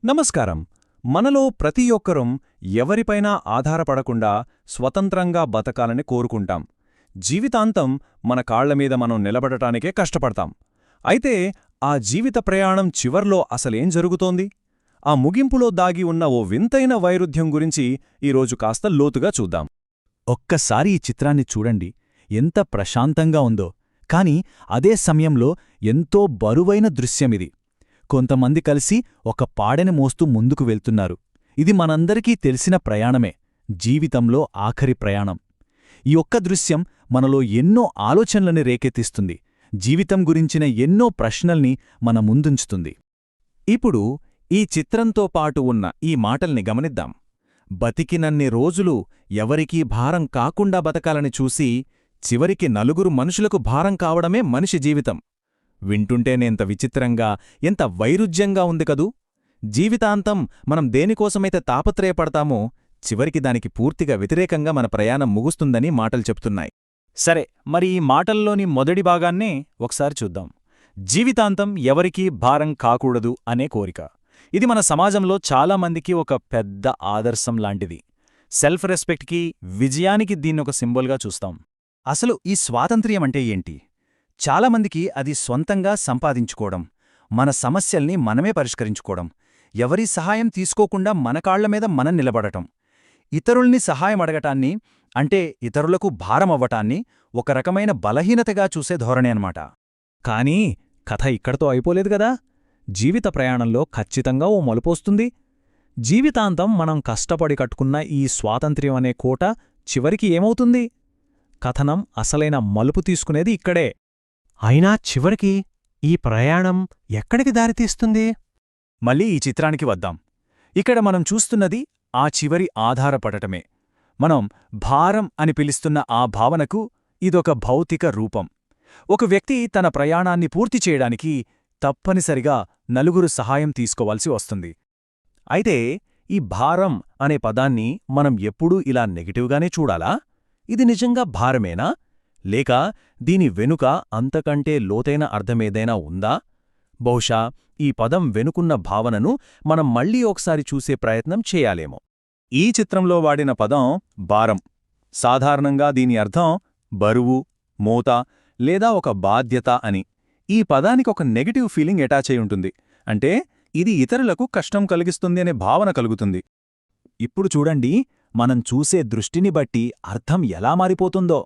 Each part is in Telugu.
నమస్కారం. మనలో ప్రతి ఒక్కరం ఎవరిపైనా ఆధారపడకుండా స్వతంత్రంగా బతకాలని కోరుకుంటాం. జీవితాంతం మన కాళ్లమీద మనం నిలబడటానికే కష్టపడతాం. అయితే ఆ జీవిత ప్రయాణం చివర్లో అసలేం జరుగుతోంది? ఆ ముగింపులో దాగి ఉన్న ఓ వింతైన వైరుధ్యం గురించి ఈరోజు కాస్త లోతుగా చూద్దాం. ఒక్కసారి ఈ చిత్రాన్ని చూడండి. ఎంత ప్రశాంతంగా ఉందో, కాని అదే సమయంలో ఎంతో బరువైన దృశ్యమిది. కొంతమంది కలిసి ఒక పాడెని మోస్తూ ముందుకు వెళ్తున్నారు. ఇది మనందరికీ తెలిసిన ప్రయాణమే, జీవితంలో ఆఖరి ప్రయాణం. ఈ ఒక్క దృశ్యం మనలో ఎన్నో ఆలోచనలని రేకెత్తిస్తుంది, జీవితం గురించిన ఎన్నో ప్రశ్నల్ని మన ముందుంచుతుంది. ఇప్పుడు ఈ చిత్రంతో పాటు ఉన్న ఈ మాటల్ని గమనిద్దాం. బతికినన్ని రోజులు ఎవరికీ భారం కాకుండా బతకాలని చూసి చివరికి నలుగురు మనుషులకు భారం కావడమే మనిషి జీవితం. వింటుంటేనేంత విచిత్రంగా, ఎంత వైరుధ్యంగా ఉంది కదూ! జీవితాంతం మనం దేనికోసమైతే తాపత్రయపడతామో చివరికి దానికి పూర్తిగా వ్యతిరేకంగా మన ప్రయాణం ముగుస్తుందని మాటలు చెప్తున్నాయి. సరే, మరి ఈ మాటల్లోని మొదటి భాగాన్నే ఒకసారి చూద్దాం. జీవితాంతం ఎవరికీ భారం కాకూడదు అనే కోరిక. ఇది మన సమాజంలో చాలామందికి ఒక పెద్ద ఆదర్శం లాంటిది. సెల్ఫ్ రెస్పెక్ట్కి, విజయానికి దీన్నొక సింబల్గా చూస్తాం. అసలు ఈ స్వాతంత్ర్యం అంటే ఏంటి? చాలామందికి అది స్వంతంగా సంపాదించుకోవడం, మన సమస్యల్ని మనమే పరిష్కరించుకోవడం, ఎవరీ సహాయం తీసుకోకుండా మన కాళ్లమీద మనం నిలబడటం, ఇతరుల్ని సహాయం అడగటాన్ని, అంటే ఇతరులకు భారమవ్వటాన్ని ఒక రకమైన బలహీనతగా చూసే ధోరణి అన్నమాట. కానీ కథ ఇక్కడతో అయిపోలేదు గదా! జీవిత ప్రయాణంలో ఖచ్చితంగా ఓ మలుపొస్తుంది. జీవితాంతం మనం కష్టపడి కట్టుకున్న ఈ స్వాతంత్ర్యం అనే కోట చివరికి ఏమవుతుంది? కథనం అసలైన మలుపు తీసుకునేది ఇక్కడే. అయినా చివరికి ఈ ప్రయాణం ఎక్కడికి దారితీస్తుంది? మళ్ళీ ఈ చిత్రానికి వద్దాం. ఇక్కడ మనం చూస్తున్నది ఆ చివరి ఆధారపడటమే. మనం భారం అని పిలుస్తున్న ఆ భావనకు ఇదొక భౌతిక రూపం. ఒక వ్యక్తి తన ప్రయాణాన్ని పూర్తి చేయడానికి తప్పనిసరిగా నలుగురు సహాయం తీసుకోవాల్సి వస్తుంది. అయితే ఈ భారం అనే పదాన్ని మనం ఎప్పుడూ ఇలా నెగటివ్గానే చూడాలా? ఇది నిజంగా భారమేనా? లేక దీని వెనుక అంతకంటే లోతైన అర్థమేదైనా ఉందా? బహుశా ఈ పదం వెనుకున్న భావనను మనం మళ్లీ ఒకసారి చూసే ప్రయత్నం చేయాలేమో. ఈ చిత్రంలో వాడిన పదం భారం. సాధారణంగా దీని అర్థం బరువు, మోత లేదా ఒక బాధ్యత అని. ఈ పదానికి ఒక నెగటివ్ ఫీలింగ్ అటాచ్ అయి ఉంటుంది. అంటే ఇది ఇతరులకు కష్టం కలిగిస్తుంది అనే భావన కలుగుతుంది. ఇప్పుడు చూడండి, మనం చూసే దృష్టిని బట్టి అర్థం ఎలా మారిపోతుందో.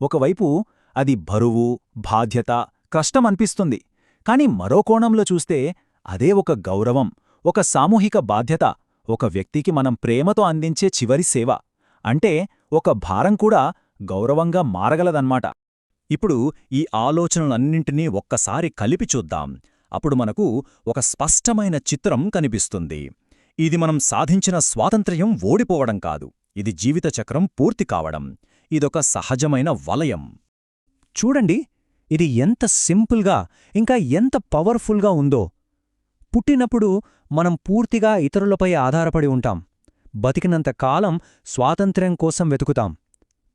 ఒకవైపు అది బరువు, బాధ్యత, కష్టమనిపిస్తుంది. కాని మరో కోణంలో చూస్తే అదే ఒక గౌరవం, ఒక సామూహిక బాధ్యత, ఒక వ్యక్తికి మనం ప్రేమతో అందించే చివరి సేవ. అంటే ఒక భారం కూడా గౌరవంగా మారగలదన్నమాట. ఇప్పుడు ఈ ఆలోచనలన్నింటినీ ఒక్కసారి కలిపి చూద్దాం. అప్పుడు మనకు ఒక స్పష్టమైన చిత్రం కనిపిస్తుంది. ఇది మనం సాధించిన స్వాతంత్ర్యం ఓడిపోవడం కాదు, ఇది జీవిత చక్రం పూర్తి కావడం. ఇదొక సహజమైన వలయం. చూడండి, ఇది ఎంత సింపుల్గా ఇంకా ఎంత పవర్ఫుల్గా ఉందో. పుట్టినప్పుడు మనం పూర్తిగా ఇతరులపై ఆధారపడి ఉంటాం. బతికినంత కాలం స్వాతంత్ర్యం కోసం వెతుకుతాం.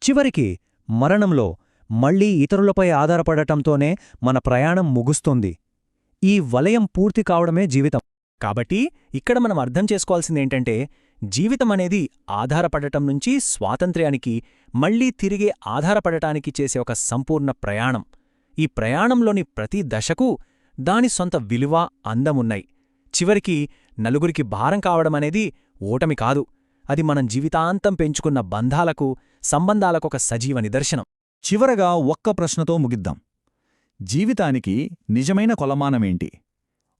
చివరికి మరణంలో మళ్లీ ఇతరులపై ఆధారపడటంతోనే మన ప్రయాణం ముగుస్తుంది. ఈ వలయం పూర్తి కావడమే జీవితం. కాబట్టి ఇక్కడ మనం అర్థం చేసుకోవాల్సిందేంటంటే, జీవితమనేది ఆధారపడటం నుంచి స్వాతంత్ర్యానికి, మళ్లీ తిరిగే ఆధారపడటానికి చేసే ఒక సంపూర్ణ ప్రయాణం. ఈ ప్రయాణంలోని ప్రతి దశకు దాని సొంత విలువ, అందమున్నాయి. చివరికి నలుగురికి భారం కావడమనేది ఓటమి కాదు, అది మనం జీవితాంతం పెంచుకున్న బంధాలకు, సంబంధాలకొక సజీవ నిదర్శనం. చివరగా ఒక్క ప్రశ్నతో ముగిద్దాం. జీవితానికి నిజమైన కొలమానమేంటి?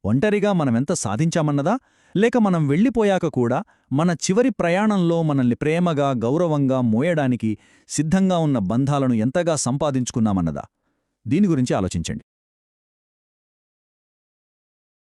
ఒంటరిగా మనమెంత సాధించామన్నదా? లేక మనం వెళ్ళిపోయాక కూడా మన చివరి ప్రయాణంలో మనల్ని ప్రేమగా, గౌరవంగా మోయడానికి సిద్ధంగా ఉన్న బంధాలను ఎంతగా సంపాదించుకున్నామన్నదా? దీని గురించి ఆలోచించండి.